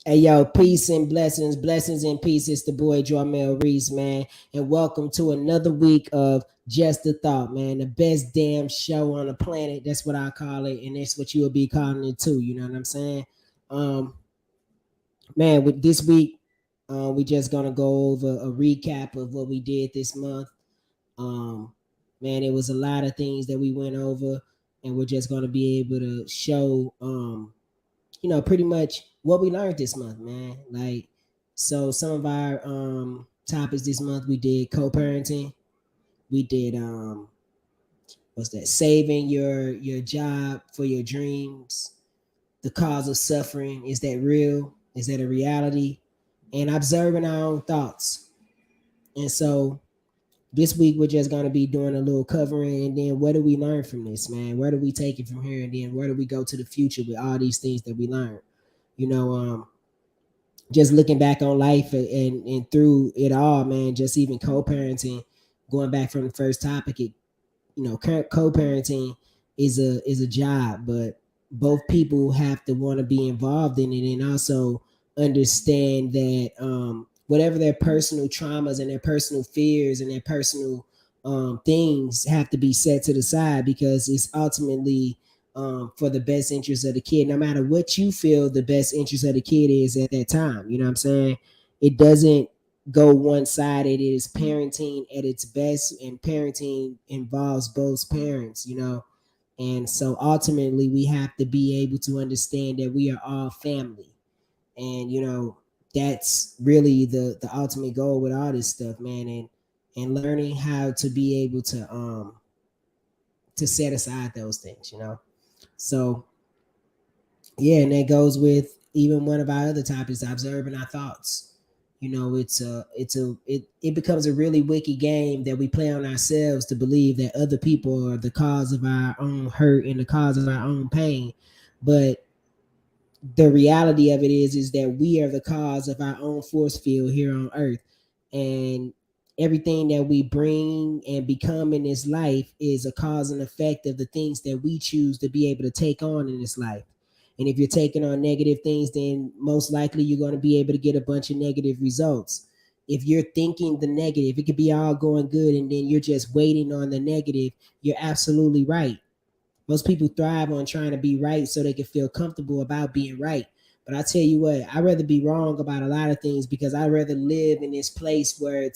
Hey yo, peace and blessings, blessings and peace. It's the boy Jarmel Reese, man, and welcome to another week of Just a Thought, man. The best damn show on the planet. That's what I call it, and that's what you will be calling it too. You know what I'm saying? Um, man, with this week, we just gonna go over a recap of what we did this month. Um, man, it was a lot of things that we went over, and we're just gonna be able to show pretty much what we learned this month, man. Like, so some of our topics this month, we did co-parenting. We did what's that? Saving your job for your dreams. The cause of suffering, is that real? Is that a reality? And observing our own thoughts. And so this week we're just gonna be doing a little covering, and then what do we learn from this, man? Where do we take it from here, and then where do we go to the future with all these things that we learned? You know, just looking back on life and through it all, man. Just even co-parenting, going back from the first topic, co-parenting is a job, but both people have to want to be involved in it, and also understand that whatever their personal traumas and their personal fears and their personal things have to be set to the side, because it's ultimately for the best interest of the kid, no matter what you feel the best interest of the kid is at that time. You know what I'm saying? It doesn't go one side. It is parenting at its best, and parenting involves both parents, and so ultimately we have to be able to understand that we are all family. And that's really the ultimate goal with all this stuff, man. And learning how to be able to set aside those things, so yeah. And that goes with even one of our other topics, observing our thoughts. It becomes a really wicked game that we play on ourselves to believe that other people are the cause of our own hurt and the cause of our own pain. But the reality of it is that we are the cause of our own force field here on earth. And everything that we bring and become in this life is a cause and effect of the things that we choose to be able to take on in this life. And if you're taking on negative things, then most likely you're going to be able to get a bunch of negative results. If you're thinking the negative, it could be all going good, and then you're just waiting on the negative. You're absolutely right. Most people thrive on trying to be right so they can feel comfortable about being right. But I tell you what, I'd rather be wrong about a lot of things, because I'd rather live in this place where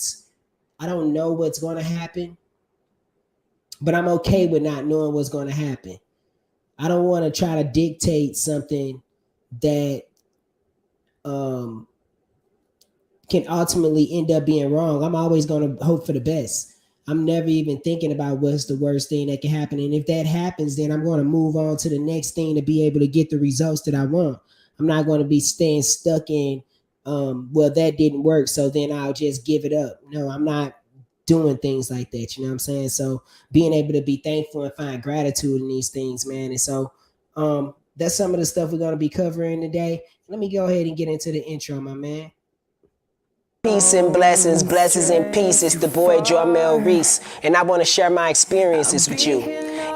I don't know what's going to happen, but I'm okay with not knowing what's going to happen. I don't want to try to dictate something that can ultimately end up being wrong. I'm always going to hope for the best. I'm never even thinking about what's the worst thing that can happen. And if that happens, then I'm going to move on to the next thing to be able to get the results that I want. I'm not going to be staying stuck in, well, that didn't work, so then I'll just give it up. No, I'm not doing things like that. You know what I'm saying? So being able to be thankful and find gratitude in these things, man. And so that's some of the stuff we're going to be covering today. Let me go ahead and get into the intro, my man. Peace and blessings, blessings and peace. It's the boy Jarmel Reese, and I want to share my experiences with you.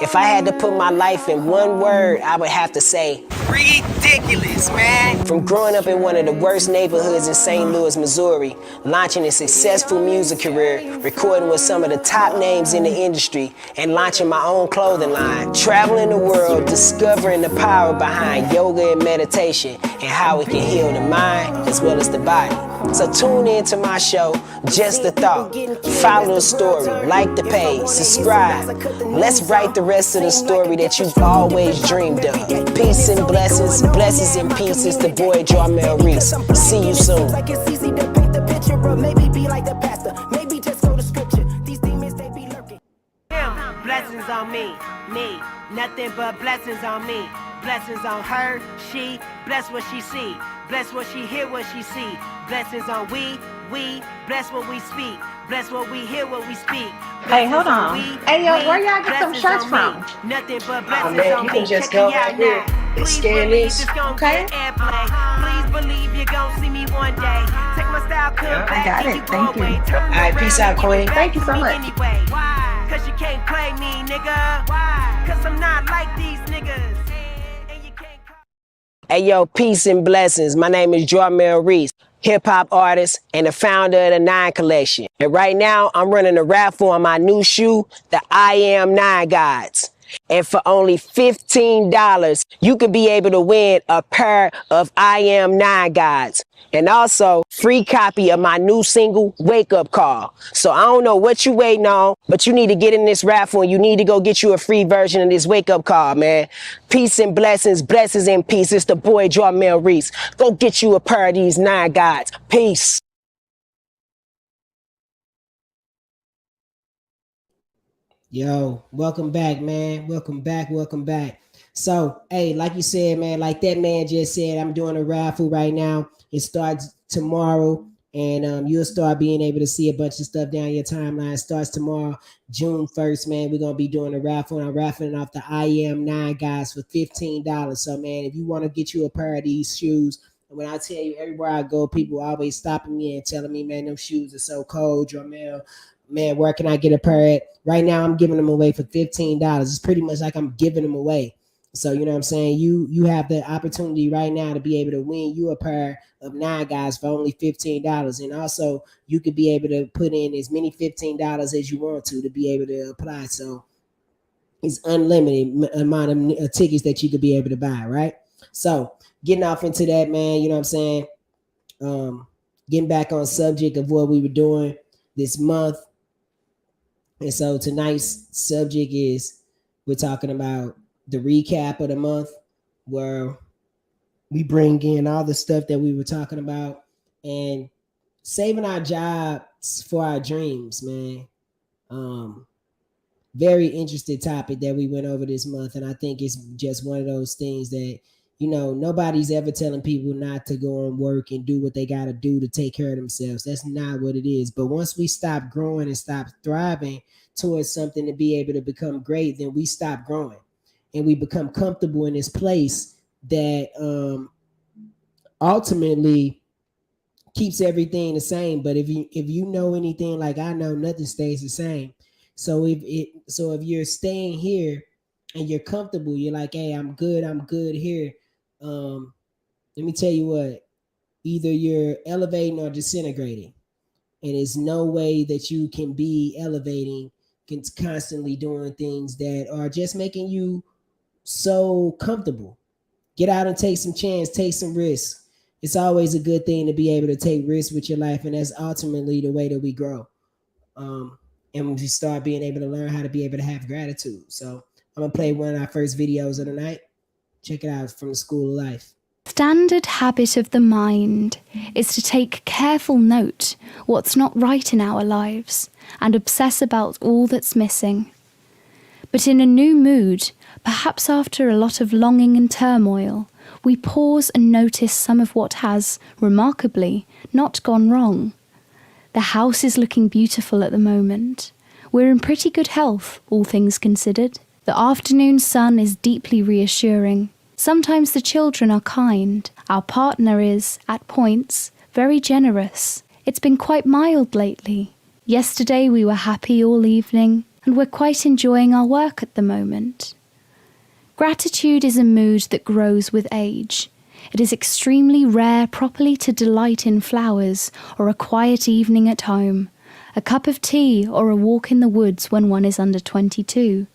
If I had to put my life in one word, I would have to say ridiculous, man. From growing up in one of the worst neighborhoods in St. Louis, Missouri, launching a successful music career, recording with some of the top names in the industry, and launching my own clothing line, traveling the world, discovering the power behind yoga and meditation, and how it can heal the mind as well as the body. So tune in to my show, Just a Thought. Follow the story, like the page, subscribe. Let's write the rest of the story that you've always dreamed of. Peace and blessings, blessings and peace. It's the boy Jarmel Reese. See you soon. Like it's easy to paint the picture, or maybe be like the pastor. Maybe just go to scripture. These demons, they be lurking. Blessings on me, nothing but blessings on me. Blessings on her, she, bless what she see. Bless what she hear, what she see. Blessings on we, bless what we speak. Bless what we hear, what we speak. Hey, hold on. Hey, yo, where y'all get some shirts from? Nothing but blessings man, on you me. can just go right here and scan this. Okay. Please believe you're gonna see me one day. Take my style, come back, got and it. Thank you. All right, peace out, Queen. Thank you so much. Anyway, why? Cause you can't play me, nigga. Why? Cause I'm not like these niggas. And you can't Hey yo, peace and blessings. My name is Jarmel Goes, hip hop artist and the founder of the Nine Collection. And right now, I'm running a raffle on my new shoe, the I Am Nine Gods. And for only $15, you could be able to win a pair of I Am Nine Gods. And also, free copy of my new single, Wake Up Call. So I don't know what you waiting on, but you need to get in this raffle and you need to go get you a free version of this Wake Up Call, man. Peace and blessings, blessings and peace. It's the boy Jarmel Goes. Go get you a pair of these Nine Gods. Peace. Yo, welcome back, man. Welcome back. Welcome back. So, hey, like you said, man, like that man just said, I'm doing a raffle right now. It starts tomorrow, and you'll start being able to see a bunch of stuff down your timeline. It starts tomorrow, June 1st, man. We're going to be doing a raffle, and I'm raffling off the I Am 9 guys for $15. So, man, if you want to get you a pair of these shoes, and when I tell you everywhere I go, people always stopping me and telling me, man, them shoes are so cold, Jarmel. Man, where can I get a pair at? Right now, I'm giving them away for $15. It's pretty much like I'm giving them away. So, you know what I'm saying? You have the opportunity right now to be able to win you a pair of Nine Guys for only $15. And also, you could be able to put in as many $15 as you want to be able to apply. So, it's unlimited amount of tickets that you could be able to buy, right? So, getting off into that, man, you know what I'm saying? Getting back on subject of what we were doing this month. And so tonight's subject is we're talking about the recap of the month, where we bring in all the stuff that we were talking about and saving our jobs for our dreams, man. Very interesting topic that we went over this month. And I think it's just one of those things that, you know, nobody's ever telling people not to go and work and do what they got to do to take care of themselves. That's not what it is. But once we stop growing and stop thriving towards something to be able to become great, then we stop growing and we become comfortable in this place that ultimately keeps everything the same. But if you know anything like I know, nothing stays the same. So if you're staying here and you're comfortable, you're like, hey, I'm good here. Let me tell you what, either you're elevating or disintegrating. And there's no way that you can be elevating, constantly doing things that are just making you so comfortable. Get out and take some chance, take some risks. It's always a good thing to be able to take risks with your life, and that's ultimately the way that we grow. And when we start being able to learn how to be able to have gratitude. So I'm gonna play one of our first videos of the night. Check it out, from the School of Life. Standard habit of the mind is to take careful note what's not right in our lives and obsess about all that's missing. But in a new mood, perhaps after a lot of longing and turmoil, we pause and notice some of what has, remarkably, not gone wrong. The house is looking beautiful at the moment. We're in pretty good health, all things considered. The afternoon sun is deeply reassuring. Sometimes the children are kind. Our partner is, at points, very generous. It's been quite mild lately. Yesterday we were happy all evening, and we're quite enjoying our work at the moment. Gratitude is a mood that grows with age. It is extremely rare properly to delight in flowers or a quiet evening at home, a cup of tea or a walk in the woods when one is under 22.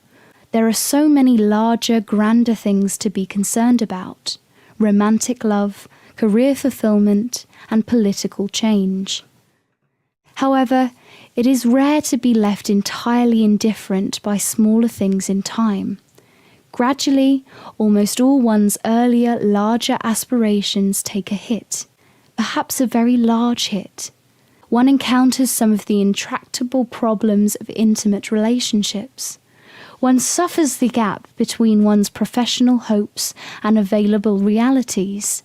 There are so many larger, grander things to be concerned about: romantic love, career fulfillment, and political change. However, it is rare to be left entirely indifferent by smaller things in time. Gradually, almost all one's earlier, larger aspirations take a hit, perhaps a very large hit. One encounters some of the intractable problems of intimate relationships. One suffers the gap between one's professional hopes and available realities.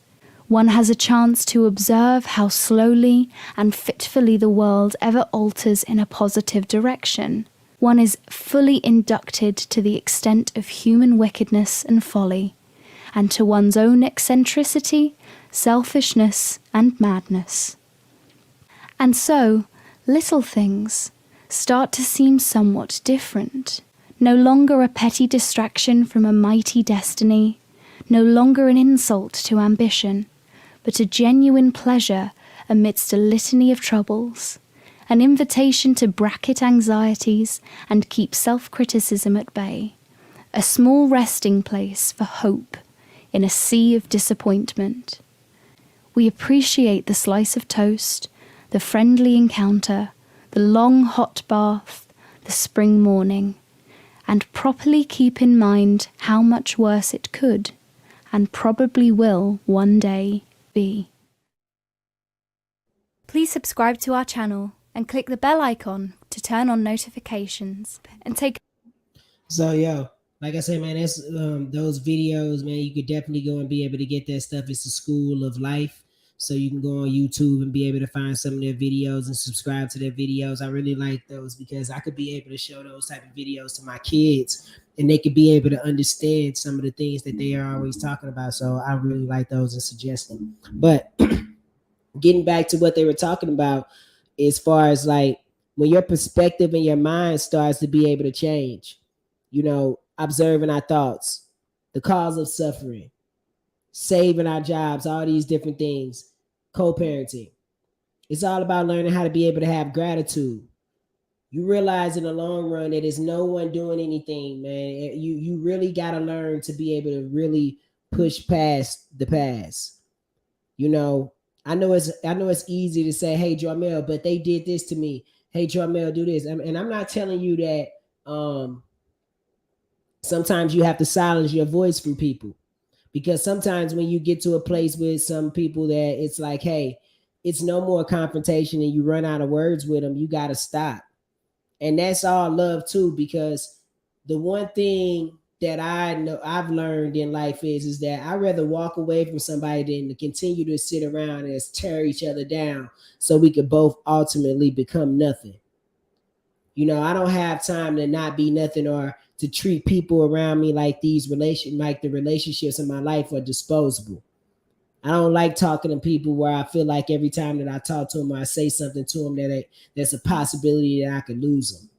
One has a chance to observe how slowly and fitfully the world ever alters in a positive direction. One is fully inducted to the extent of human wickedness and folly, and to one's own eccentricity, selfishness, and madness. And so, little things start to seem somewhat different. No longer a petty distraction from a mighty destiny, no longer an insult to ambition, but a genuine pleasure amidst a litany of troubles, an invitation to bracket anxieties and keep self-criticism at bay, a small resting place for hope in a sea of disappointment. We appreciate the slice of toast, the friendly encounter, the long hot bath, the spring morning, and properly keep in mind how much worse it could, and probably will one day be. Please subscribe to our channel and click the bell icon to turn on notifications and take. So like I said, man, that's those videos, man. You could definitely go and be able to get that stuff. It's the School of Life. So you can go on YouTube and be able to find some of their videos and subscribe to their videos. I really like those because I could be able to show those type of videos to my kids and they could be able to understand some of the things that they are always talking about. So I really like those and suggest them. But getting back to what they were talking about, as far as like when your perspective and your mind starts to be able to change, observing our thoughts, the cause of suffering, saving our jobs, all these different things, co-parenting. It's all about learning how to be able to have gratitude. You realize in the long run that there's no one doing anything, man. You really got to learn to be able to really push past the past. I know it's easy to say, hey, Jarmel, but they did this to me. Hey, Jarmel, do this. And I'm not telling you that sometimes you have to silence your voice from people. Because sometimes when you get to a place with some people that it's like, hey, it's no more confrontation and you run out of words with them, you got to stop. And that's all love too, because the one thing that I know I've learned in life is that I'd rather walk away from somebody than to continue to sit around and tear each other down so we could both ultimately become nothing. I don't have time to not be nothing or to treat people around me like the relationships in my life are disposable. I don't like talking to people where I feel like every time that I talk to them or I say something to them there's a possibility that I could lose them.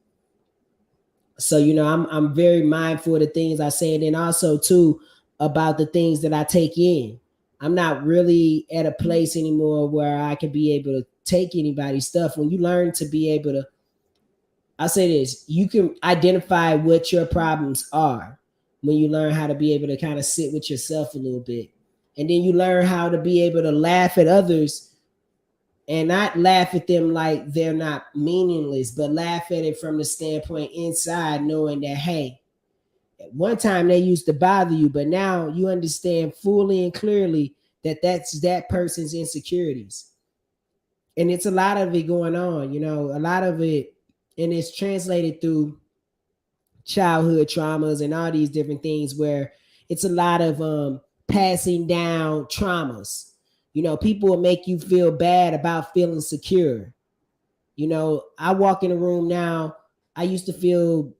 So, I'm very mindful of the things I say, and then also too about the things that I take in. I'm not really at a place anymore where I can be able to take anybody's stuff. When you learn to be able to, I'll say this, you can identify what your problems are when you learn how to be able to kind of sit with yourself a little bit. And then you learn how to be able to laugh at others and not laugh at them like they're not meaningless, but laugh at it from the standpoint inside, knowing that, hey, at one time they used to bother you, but now you understand fully and clearly that that's that person's insecurities. And it's a lot of it going on, a lot of it, and it's translated through childhood traumas and all these different things where it's a lot of passing down traumas. People will make you feel bad about feeling secure. I walk in a room now, I used to feel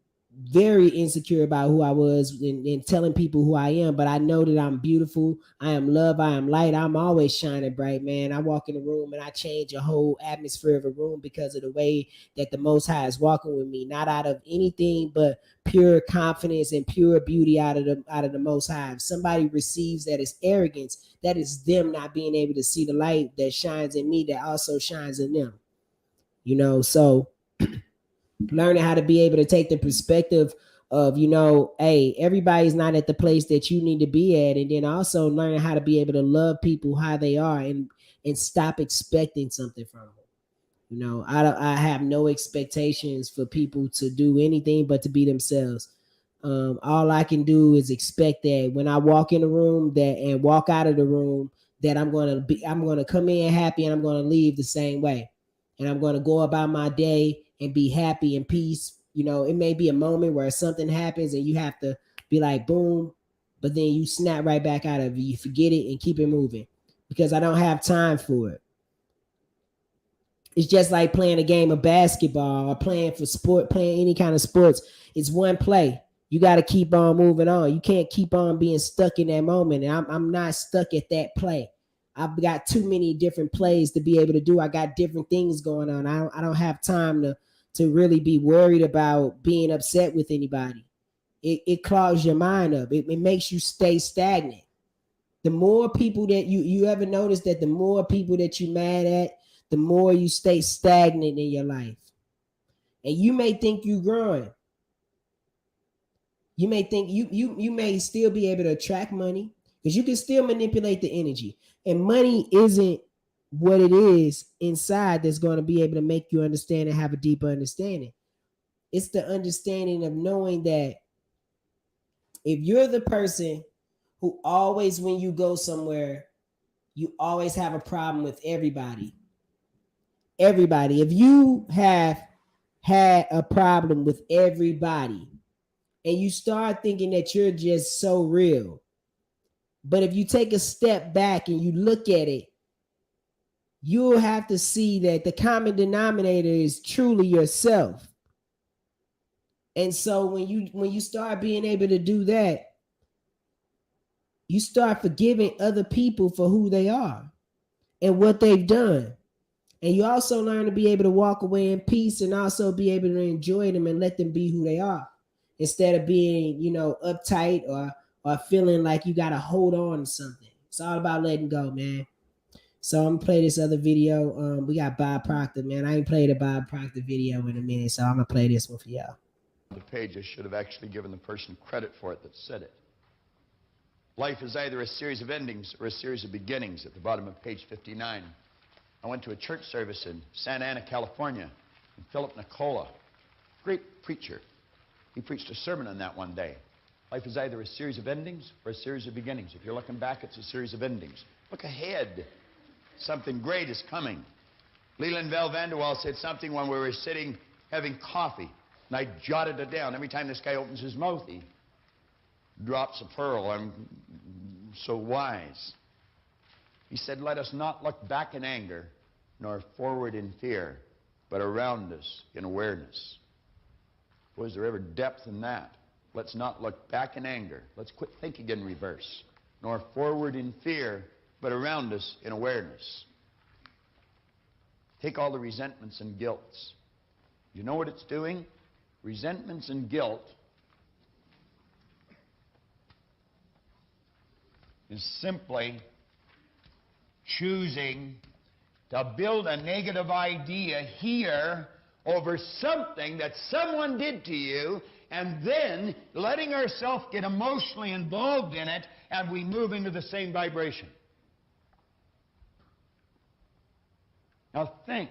very insecure about who I was and telling people who I am, but I know that I'm beautiful. I am love. I am light. I'm always shining bright, man. I walk in a room and I change a whole atmosphere of a room because of the way that the Most High is walking with me, not out of anything but pure confidence and pure beauty out of the Most High. If somebody receives that as arrogance, that is them not being able to see the light that shines in me that also shines in them. So learning how to be able to take the perspective of, hey, everybody's not at the place that you need to be at. And then also learning how to be able to love people how they are and stop expecting something from them. I have no expectations for people to do anything but to be themselves. All I can do is expect that when I walk in the room and walk out of the room, that I'm going to come in happy and I'm going to leave the same way. And I'm going to go about my day and be happy and peace. It may be a moment where something happens and you have to be like, boom, but then you snap right back out of it. You forget it and keep it moving because I don't have time for it. It's just like playing a game of basketball or playing any kind of sports. It's one play. You got to keep on moving on. You can't keep on being stuck in that moment. And I'm not stuck at that play. I've got too many different plays to be able to do. I got different things going on. I don't have time to really be worried about being upset with anybody. It clogs your mind up. It makes you stay stagnant. The more people that you ever notice that the more people that you mad at, the more you stay stagnant in your life. And you may think you growing. You may think you may still be able to attract money because you can still manipulate the energy. And money isn't what it is inside that's going to be able to make you understand and have a deeper understanding. It's the understanding of knowing that if you're the person who always, when you go somewhere, you always have a problem with everybody. Everybody. If you have had a problem with everybody and you start thinking that you're just so real, but if you take a step back and you look at it, you'll have to see that the common denominator is truly yourself. And so when you start being able to do that, you start forgiving other people for who they are and what they've done. And you also learn to be able to walk away in peace and also be able to enjoy them and let them be who they are instead of being, uptight or feeling like you got to hold on to something. It's all about letting go, man. So I'm gonna play this other video. We got Bob Proctor, man. I ain't played a Bob Proctor video in a minute, so I'm gonna play this one for y'all. The page, I should have actually given the person credit for it that said it. Life is either a series of endings or a series of beginnings, at the bottom of page 59. I went to a church service in Santa Ana, California, and Philip Nicola, great preacher. He preached a sermon on that one day. Life is either a series of endings or a series of beginnings. If you're looking back, it's a series of endings. Look ahead. Something great is coming. Leland Val Vanderwall said something when we were sitting having coffee, and I jotted it down. Every time this guy opens his mouth, he drops a pearl. I'm so wise. He said, let us not look back in anger, nor forward in fear, but around us in awareness. Was there ever depth in that? Let's not look back in anger. Let's quit thinking in reverse. Nor forward in fear, but around us in awareness. Take all the resentments and guilts. You know what it's doing? Resentments and guilt is simply choosing to build a negative idea here over something that someone did to you, and then letting ourselves get emotionally involved in it, and we move into the same vibration. Now think.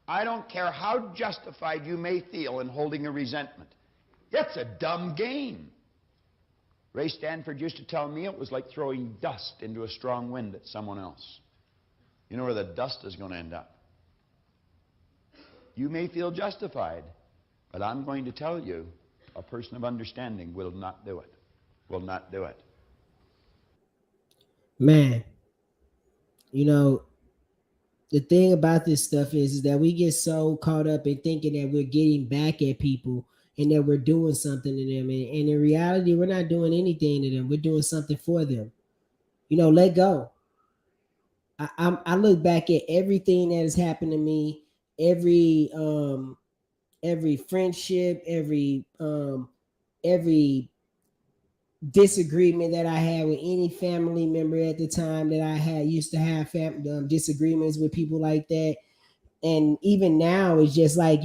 I don't care how justified you may feel in holding a resentment. It's a dumb game. Ray Stanford used to tell me it was like throwing dust into a strong wind at someone else. You know where the dust is going to end up. You may feel justified, but I'm going to tell you, a person of understanding will not do it. Will not do it. Man, the thing about this stuff is that we get so caught up in thinking that we're getting back at people and that we're doing something to them. And in reality, we're not doing anything to them. We're doing something for them. Let go. I look back at everything that has happened to me, every friendship, every disagreement that I had with any family member at the time that I used to have disagreements with people like that. And even now, it's just like,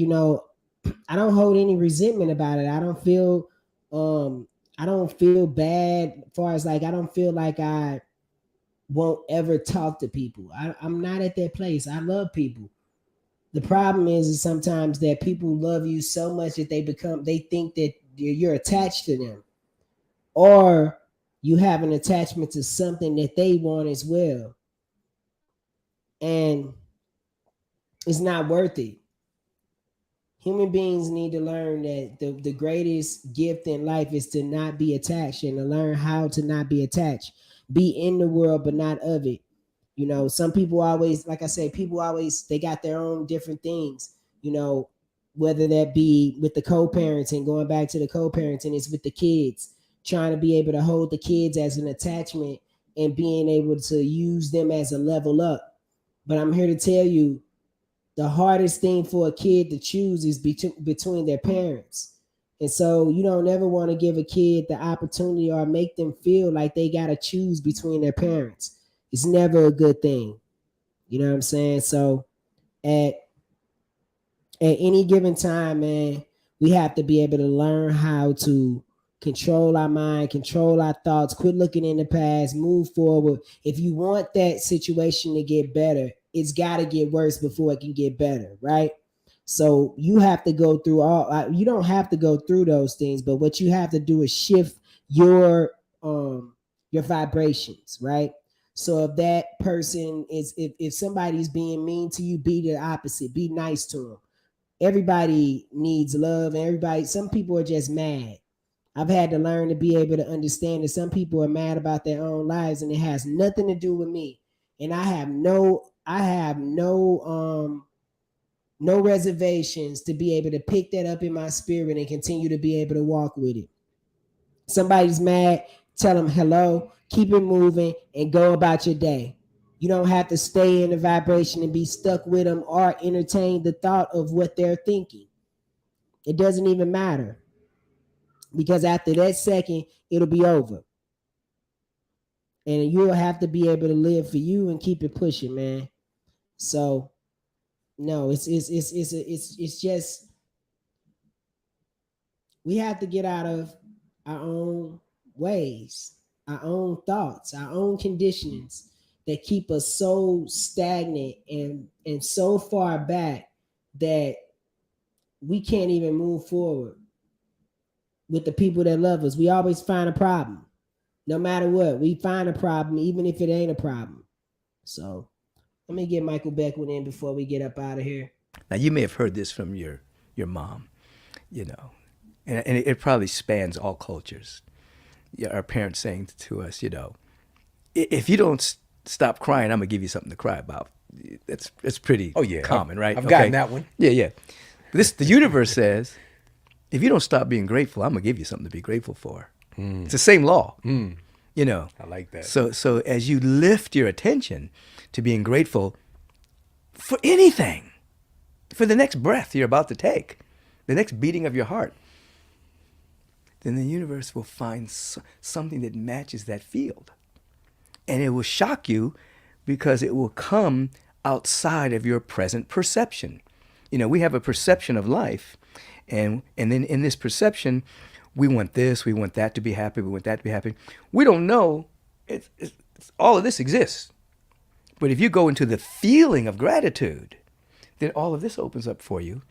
I don't hold any resentment about it. I don't feel bad as far as like, I don't feel like I won't ever talk to people. I'm not at that place. I love people. The problem is sometimes that people love you so much that they think that you're attached to them, or you have an attachment to something that they want as well. And it's not worth it. Human beings need to learn that the greatest gift in life is to not be attached, and to learn how to not be attached. Be in the world, but not of it. Some people always, like I said, they got their own different things, whether that be with the co-parenting, going back to the co-parenting, it's with the kids, trying to be able to hold the kids as an attachment and being able to use them as a level up. But I'm here to tell you, the hardest thing for a kid to choose is between their parents. And so you don't ever want to give a kid the opportunity or make them feel like they got to choose between their parents. It's never a good thing. You know what I'm saying? So at at any given time, man, we have to be able to learn how to control our mind, control our thoughts, quit looking in the past, move forward. If you want that situation to get better, it's got to get worse before it can get better, right? So you have to go through you don't have to go through those things, but what you have to do is shift your your vibrations, right? So if that person is if somebody's being mean to you, be the opposite, be nice to them. Everybody needs love, and everybody, some people are just mad. I've had to learn to be able to understand that some people are mad about their own lives and it has nothing to do with me. And I have no reservations to be able to pick that up in my spirit and continue to be able to walk with it. Somebody's mad, tell them hello, keep it moving, and go about your day. You don't have to stay in the vibration and be stuck with them or entertain the thought of what they're thinking. It doesn't even matter because after that second, it'll be over. And you'll have to be able to live for you and keep it pushing, man. So no, it's just we have to get out of our own ways, our own thoughts, our own conditionings that keep us so stagnant and so far back that we can't even move forward with the people that love us. We always find a problem. No matter what, we find a problem, even if it ain't a problem. So let me get Michael Beckwith in before we get up out of here. Now you may have heard this from your mom, you know, and it probably spans all cultures. Yeah, our parents saying to us, you know, if you don't stop crying, I'm gonna give you something to cry about. It's pretty common, right? I've gotten that one. Yeah, yeah. The universe says, if you don't stop being grateful, I'm gonna give you something to be grateful for. It's the same law. You know. I like that. So as you lift your attention to being grateful for anything, for the next breath you're about to take, the next beating of your heart, then the universe will find something that matches that field. And it will shock you because it will come outside of your present perception. You know, we have a perception of life, and then in this perception, we want this, we want that to be happy, we want that to be happy. We don't know all of this exists. But if you go into the feeling of gratitude, then all of this opens up for you.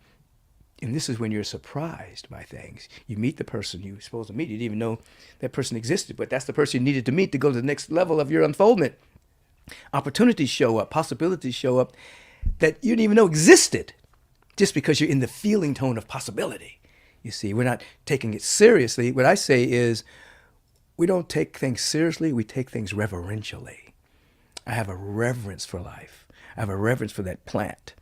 And this is when you're surprised by things. You meet the person you were supposed to meet. You didn't even know that person existed, but that's the person you needed to meet to go to the next level of your unfoldment. Opportunities show up, possibilities show up that you didn't even know existed just because you're in the feeling tone of possibility. You see, we're not taking it seriously. What I say is we don't take things seriously, we take things reverentially. I have a reverence for life. I have a reverence for that plant.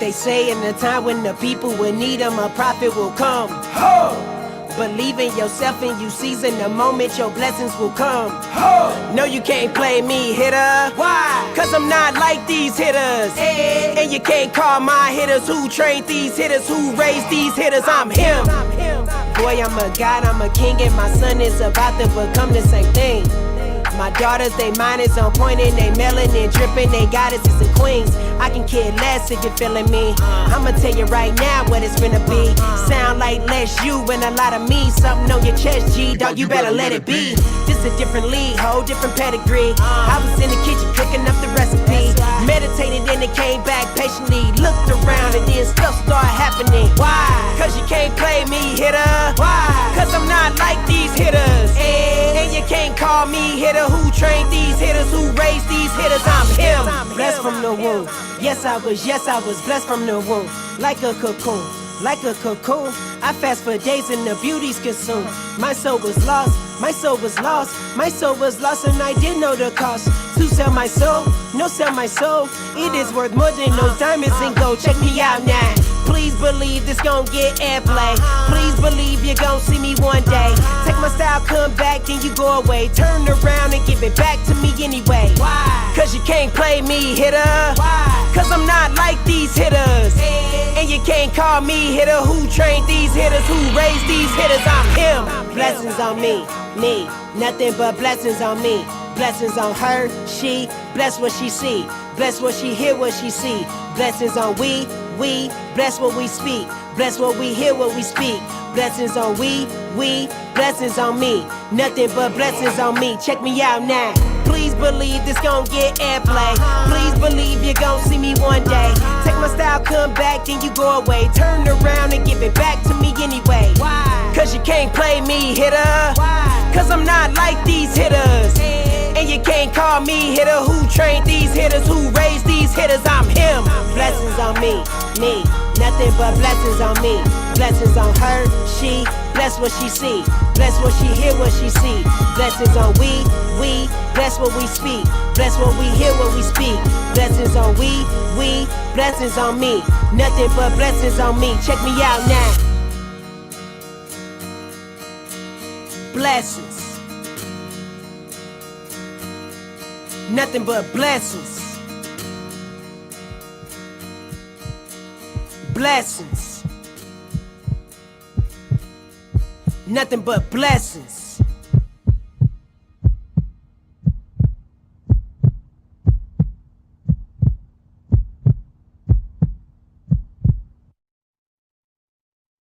they say in the time when the people will need them, a prophet will come. Believe in yourself and you season the moment your blessings will come. No, you can't play me, hitter. Why? Cause I'm not like these hitters. And you can't call my hitters. Who trained these hitters? Who raised these hitters? I'm him. Boy, I'm a god, I'm a king, and my son is about to become the same thing. My daughters, they mind is on point and they melanin dripping, they goddesses and queens. I can care less if you're feeling me. I'ma tell you right now what it's finna be. Sound like less you and a lot of me. Something on your chest, G, dog, you better let it be. This a different league, whole different pedigree. I was in the kitchen cooking up the recipe. Meditated and it came back patiently. Looked around and then stuff started happening. Why? Cause you can't play me, hitter. Why? Cause I'm not like these hitters. And you can't call me hitter. Who trained these hitters? Who raised these hitters? I'm him. Blessed from the womb. Yes, I was blessed from the womb. Like a cocoon. Like a cocoon, I fast for days and the beauty's consumed. My soul was lost, my soul was lost, my soul was lost, and I didn't know the cost. To sell my soul, no sell my soul. It is worth more than those diamonds and gold. Check me out now. Please believe this gon' get airplay. Please believe you're gon' see me one day. Take my style, come back, then you go away. Turn around and give it back to me anyway. Why? Cause you can't play me, hitter. Why? Cause I'm not like these hitters. And you can't call me hitter. Who trained these hitters? Who raised these hitters? I'm him. Blessings on me, nothing but blessings on me. Blessings on her, she, bless what she see. Bless what she hear, what she see. Blessings on we, bless what we speak. Bless what we hear, what we speak. Blessings on we, blessings on me. Nothing but blessings on me. Check me out now. Please believe this gon' get airplay. Please believe you're gon' see me one day. Take my style, come back, then you go away. Turn around and give it back to me anyway. Why? Cause you can't play me, hitter. Why? Cause I'm not like these hitters. And you can't call me hitter. Who trained these hitters? Who raised these hitters? I'm him. Blessings on me, nothing but blessings on me. Blessings on her, she, bless what she see. Bless what she hear, what she see. Blessings on we, bless what we speak. Bless what we hear, what we speak. Blessings on we, blessings on me. Nothing but blessings on me. Check me out now. Blessings. Nothing but blessings. Blessings. Nothing but blessings.